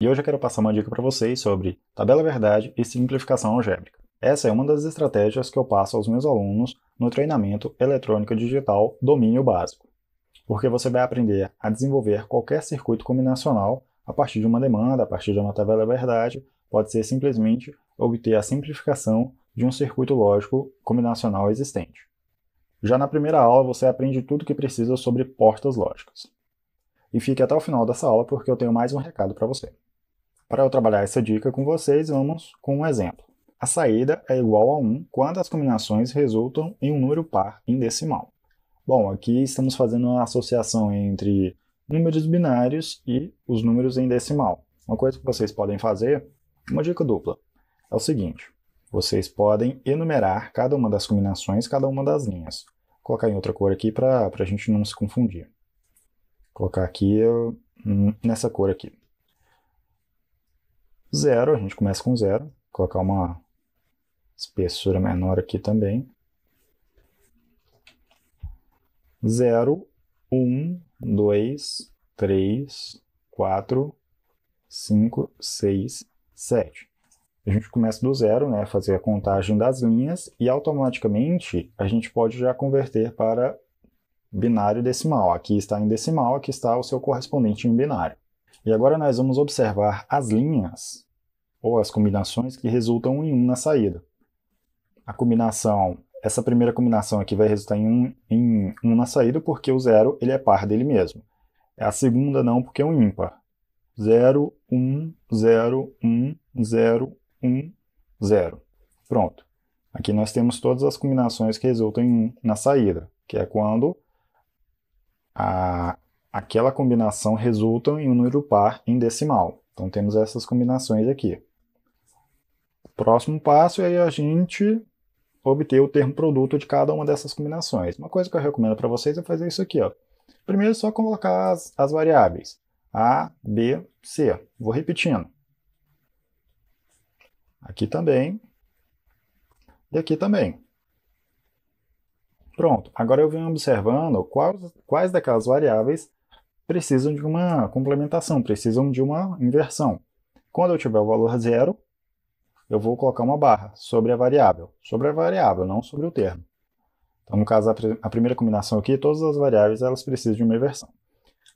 E hoje eu quero passar uma dica para vocês sobre tabela verdade e simplificação algébrica. Essa é uma das estratégias que eu passo aos meus alunos no treinamento Eletrônica Digital Domínio Básico, porque você vai aprender a desenvolver qualquer circuito combinacional a partir de uma demanda, a partir de uma tabela verdade, pode ser simplesmente obter a simplificação de um circuito lógico combinacional existente. Já na primeira aula você aprende tudo o que precisa sobre portas lógicas. E fique até o final dessa aula porque eu tenho mais um recado para você. Para eu trabalhar essa dica com vocês, vamos com um exemplo. A saída é igual a 1 quando as combinações resultam em um número par em decimal. Bom, aqui estamos fazendo uma associação entre números binários e os números em decimal. Uma coisa que vocês podem fazer, uma dica dupla, é o seguinte. Vocês podem enumerar cada uma das combinações, cada uma das linhas. Vou colocar em outra cor aqui para a gente não se confundir. Vou colocar aqui nessa cor aqui. 0, a gente começa com 0. Vou colocar uma espessura menor aqui também. 0, 1, 2, 3, 4, 5, 6, 7. A gente começa do zero, né, fazer a contagem das linhas e automaticamente a gente pode já converter para binário decimal. Aqui está em decimal, aqui está o seu correspondente em binário. E agora nós vamos observar as linhas ou as combinações que resultam em 1 na saída. A combinação, essa primeira combinação aqui vai resultar em 1 na saída porque o 0 ele é par dele mesmo. A segunda não, porque é um ímpar. 0, 1, 0, 1, 0, 1, 0. Pronto. Aqui nós temos todas as combinações que resultam em 1 na saída, que é quando aquela combinação resulta em um número par em decimal. Então temos essas combinações aqui. O próximo passo é a gente obter o termo produto de cada uma dessas combinações. Uma coisa que eu recomendo para vocês é fazer isso aqui. Ó. Primeiro é só colocar as variáveis. A, B, C. Vou repetindo. Aqui também. E aqui também. Pronto. Agora eu venho observando quais daquelas variáveis precisam de uma complementação, precisam de uma inversão. Quando eu tiver o valor 0, eu vou colocar uma barra sobre a variável. Sobre a variável, não sobre o termo. Então, no caso, a primeira combinação aqui, todas as variáveis elas precisam de uma inversão.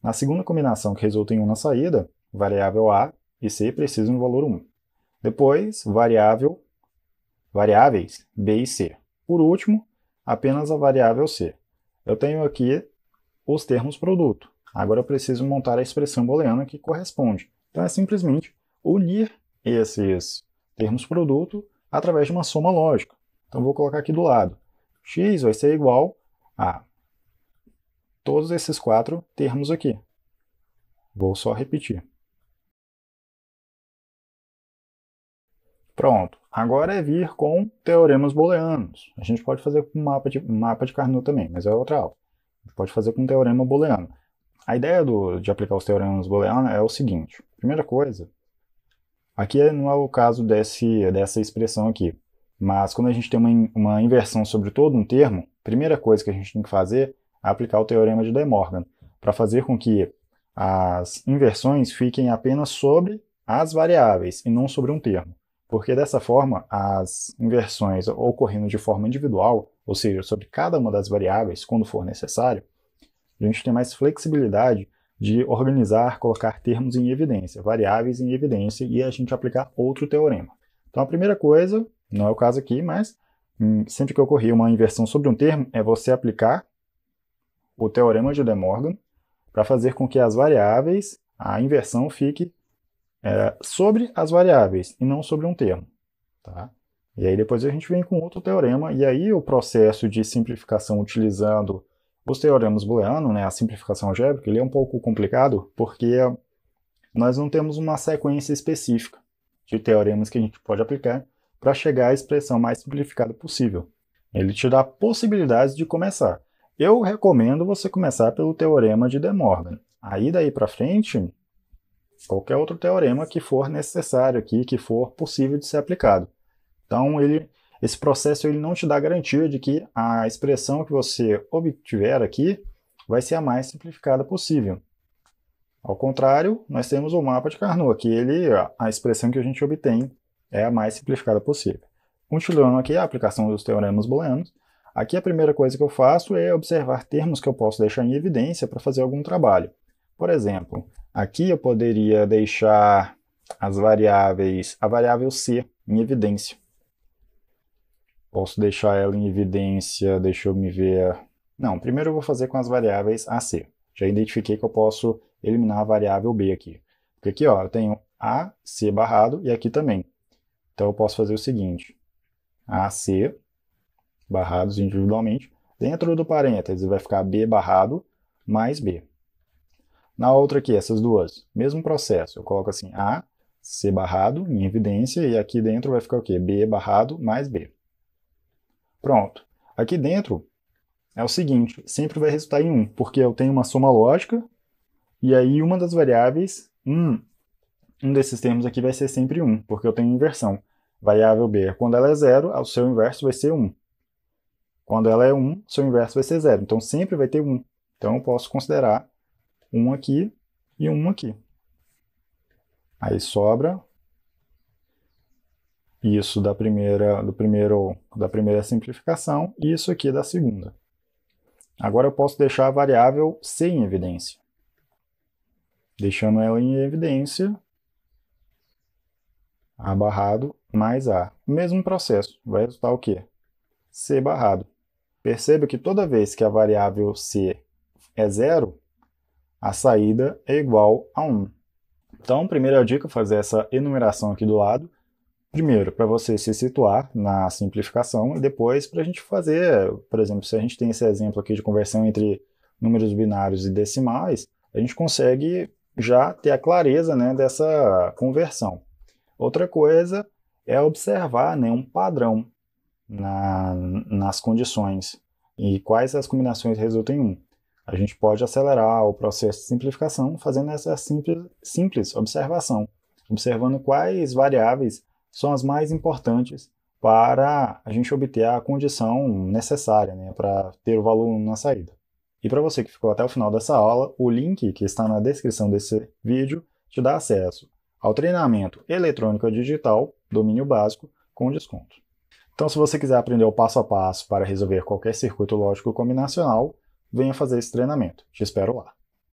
Na segunda combinação, que resulta em 1 na saída, variável A e C precisam do valor 1. Depois, variáveis B e C. Por último, apenas a variável C. Eu tenho aqui os termos produto. Agora eu preciso montar a expressão booleana que corresponde. Então é simplesmente unir esses termos produto através de uma soma lógica. Então vou colocar aqui do lado. X vai ser igual a todos esses 4 termos aqui. Vou só repetir. Pronto. Agora é vir com teoremas booleanos. A gente pode fazer com mapa de Carnot também, mas é outra aula. A gente pode fazer com teorema booleano. A ideia de aplicar os teoremas booleanos é o seguinte. Primeira coisa, aqui não é o caso dessa expressão aqui, mas quando a gente tem uma inversão sobre todo um termo, a primeira coisa que a gente tem que fazer é aplicar o teorema de De Morgan, para fazer com que as inversões fiquem apenas sobre as variáveis e não sobre um termo. Porque dessa forma, as inversões ocorrendo de forma individual, ou seja, sobre cada uma das variáveis, quando for necessário, a gente tem mais flexibilidade de organizar, colocar termos em evidência, variáveis em evidência, e a gente aplicar outro teorema. Então a primeira coisa, não é o caso aqui, mas sempre que ocorrer uma inversão sobre um termo, é você aplicar o teorema de De Morgan para fazer com que as variáveis, a inversão fique sobre as variáveis e não sobre um termo. Tá? E aí depois a gente vem com outro teorema, e aí o processo de simplificação utilizando os teoremas booleanos, né, a simplificação algébrica, ele é um pouco complicado porque nós não temos uma sequência específica de teoremas que a gente pode aplicar para chegar à expressão mais simplificada possível. Ele te dá possibilidades de começar. Eu recomendo você começar pelo teorema de De Morgan. Aí daí para frente, qualquer outro teorema que for necessário aqui, que for possível de ser aplicado. Então, esse processo ele não te dá garantia de que a expressão que você obtiver aqui vai ser a mais simplificada possível. Ao contrário, nós temos o mapa de Carnot, que a expressão que a gente obtém é a mais simplificada possível. Continuando aqui a aplicação dos teoremas booleanos, aqui a primeira coisa que eu faço é observar termos que eu posso deixar em evidência para fazer algum trabalho. Por exemplo, aqui eu poderia deixar a variável C em evidência. Posso deixar ela em evidência, deixa eu me ver... Não, primeiro eu vou fazer com as variáveis AC. Já identifiquei que eu posso eliminar a variável B aqui. Porque aqui ó, eu tenho AC barrado e aqui também. Então eu posso fazer o seguinte, AC barrados individualmente. Dentro do parênteses vai ficar B barrado mais B. Na outra aqui, essas duas, mesmo processo. Eu coloco assim, A, C barrado em evidência, e aqui dentro vai ficar o quê? B barrado mais B. Pronto. Aqui dentro é o seguinte, sempre vai resultar em 1, porque eu tenho uma soma lógica, e aí uma das variáveis, um desses termos aqui vai ser sempre 1, porque eu tenho inversão. Variável B, quando ela é 0, o seu inverso vai ser 1. Quando ela é 1, seu inverso vai ser 0. Então sempre vai ter 1. Então eu posso considerar 1 aqui e 1 aqui. Aí sobra isso da primeira simplificação e isso aqui da segunda. Agora eu posso deixar a variável C em evidência. Deixando ela em evidência, A barrado mais A. Mesmo processo, vai resultar o quê? C barrado. Perceba que toda vez que a variável C é 0, a saída é igual a 1. Então, primeira dica, fazer essa enumeração aqui do lado. Primeiro, para você se situar na simplificação, e depois para a gente fazer, por exemplo, se a gente tem esse exemplo aqui de conversão entre números binários e decimais, a gente consegue já ter a clareza, né, dessa conversão. Outra coisa é observar, né, um padrão nas condições e quais as combinações resultam em 1. A gente pode acelerar o processo de simplificação fazendo essa simples observação, observando quais variáveis são as mais importantes para a gente obter a condição necessária, né, para ter o valor 1 na saída. E para você que ficou até o final dessa aula, o link que está na descrição desse vídeo te dá acesso ao treinamento Eletrônica Digital, domínio básico, com desconto. Então, se você quiser aprender o passo a passo para resolver qualquer circuito lógico combinacional, venha fazer esse treinamento. Te espero lá.